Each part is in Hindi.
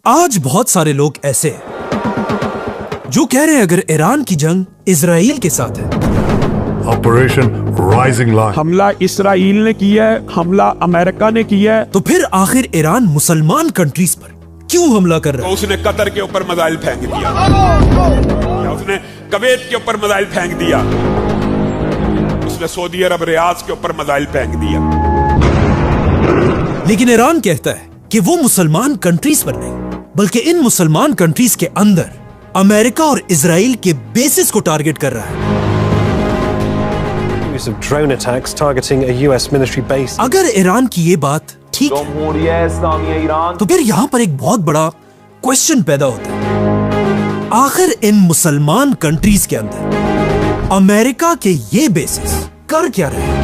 आज बहुत सारे लोग ऐसे हैं जो कह रहे हैं अगर ईरान की जंग इजराइल के साथ है, ऑपरेशन राइजिंग लायन, हमला इसराइल ने किया है, हमला अमेरिका ने किया है, तो फिर आखिर ईरान मुसलमान कंट्रीज पर क्यों हमला कर रहा है? तो उसने कतर के ऊपर मिसाइल फेंक दिया, या उसने कवेत के ऊपर मिसाइल फेंक दिया, उसने सऊदी अरब रियाद के ऊपर मिसाइल फेंक दिया। लेकिन ईरान कहता है कि वो मुसलमान कंट्रीज पर नहीं बल्कि इन मुसलमान कंट्रीज के अंदर अमेरिका और इजराइल के बेसिस को टारगेट कर रहा है। Of drone attacks targeting a US military base. अगर ईरान की ये बात ठीक है तो फिर यहाँ पर एक बहुत बड़ा क्वेश्चन पैदा होता है, आखिर इन मुसलमान कंट्रीज के अंदर अमेरिका के ये बेसिस कर क्या रहे हैं?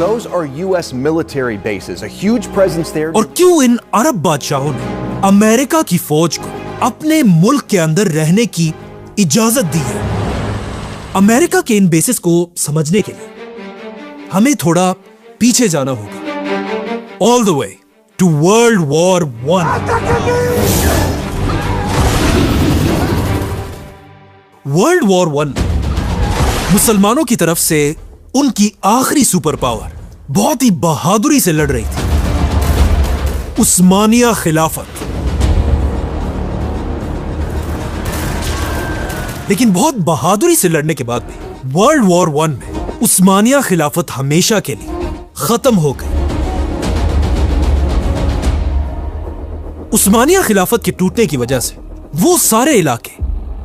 Those are US military bases, a huge presence there. और क्यों इन अरब बादशाहों ने अमेरिका की फौज को अपने मुल्क के अंदर रहने की इजाजत दी है? अमेरिका के इन बेसिस को समझने के लिए हमें थोड़ा पीछे जाना होगा, all the way to world war one. World war one मुसलमानों की तरफ से उनकी आखिरी सुपर पावर बहुत ही बहादुरी से लड़ रही थी, उस्मानिया खिलाफत। लेकिन बहुत बहादुरी से लड़ने के बाद भी वर्ल्ड वॉर वन में उस्मानिया खिलाफत हमेशा के लिए खत्म हो गई। उस्मानिया खिलाफत के टूटने की वजह से वो सारे इलाके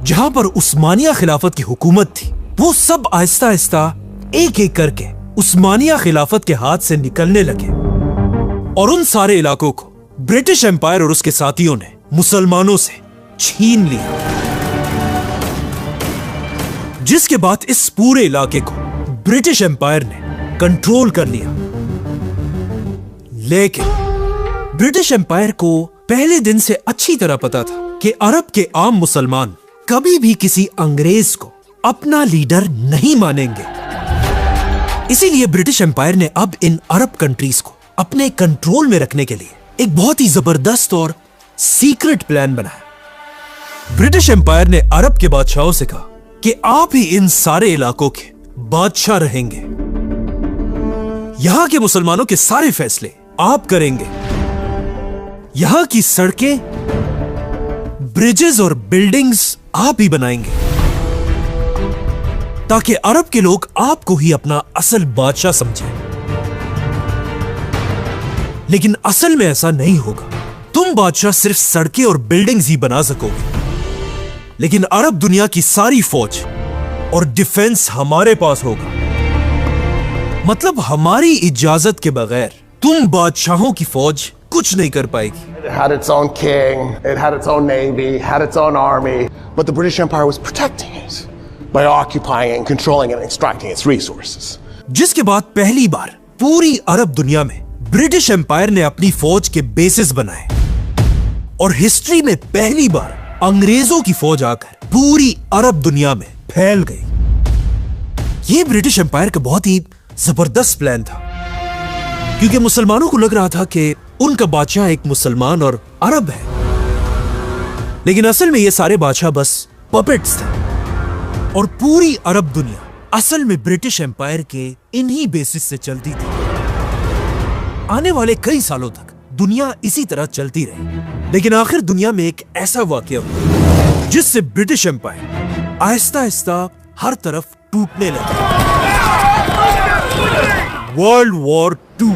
जहां पर उस्मानिया खिलाफत की हुकूमत थी वो सब आहिस्ता आहिस्ता एक एक करके उस्मानिया खिलाफत के हाथ से निकलने लगे और उन सारे इलाकों को ब्रिटिश एम्पायर और उसके साथियों ने मुसलमानों से छीन लिया, जिसके बाद इस पूरे इलाके को ब्रिटिश एम्पायर ने कंट्रोल कर लिया। लेकिन ब्रिटिश एम्पायर को पहले दिन से अच्छी तरह पता था कि अरब के आम मुसलमान कभी भी किसी अंग्रेज को अपना लीडर नहीं मानेंगे। इसीलिए ब्रिटिश एम्पायर ने अब इन अरब कंट्रीज को अपने कंट्रोल में रखने के लिए एक बहुत ही जबरदस्त और सीक्रेट प्लान बनाया। ब्रिटिश एम्पायर ने अरब के बादशाहों से कहा कि आप ही इन सारे इलाकों के बादशाह रहेंगे, यहां के मुसलमानों के सारे फैसले आप करेंगे, यहां की सड़कें, ब्रिजेस और बिल्डिंग्स आप ही बनाएंगे, ताकि अरब के लोग आपको ही अपना असल बादशाह समझें। लेकिन असल में ऐसा नहीं होगा। तुम बादशाह सिर्फ सड़कें और बिल्डिंग्स ही बना सकोगे, लेकिन अरब दुनिया की सारी फौज और डिफेंस हमारे पास होगा। मतलब हमारी इजाजत के बगैर तुम बादशाहों की फौज कुछ नहीं कर पाएगी। It had its own king, it had its own navy, had its own army, but the British Empire was protecting it by occupying and controlling and extracting its resources. जिसके बाद पहली बार पूरी अरब दुनिया में ब्रिटिश एम्पायर ने अपनी फौज के बेसिस बनाए और हिस्ट्री में पहली बार अंग्रेजों की फौज आकर पूरी अरब दुनिया में फैल गई। यह ब्रिटिश एम्पायर का बहुत ही जबरदस्त प्लान था, क्योंकि मुसलमानों को लग रहा था कि उनका बादशाह एक मुसलमान और अरब है, लेकिन असल में ये सारे बादशाह बस पपेट्स थे और पूरी अरब दुनिया असल में ब्रिटिश एम्पायर के इन्हीं बेसिस से चलती थी। आने वाले कई सालों तक दुनिया इसी तरह चलती रही, लेकिन आखिर दुनिया में एक ऐसा वाकया हुआ जिससे ब्रिटिश एम्पायर आहिस्ता आहिस्ता हर तरफ टूटने लगा। World war 2।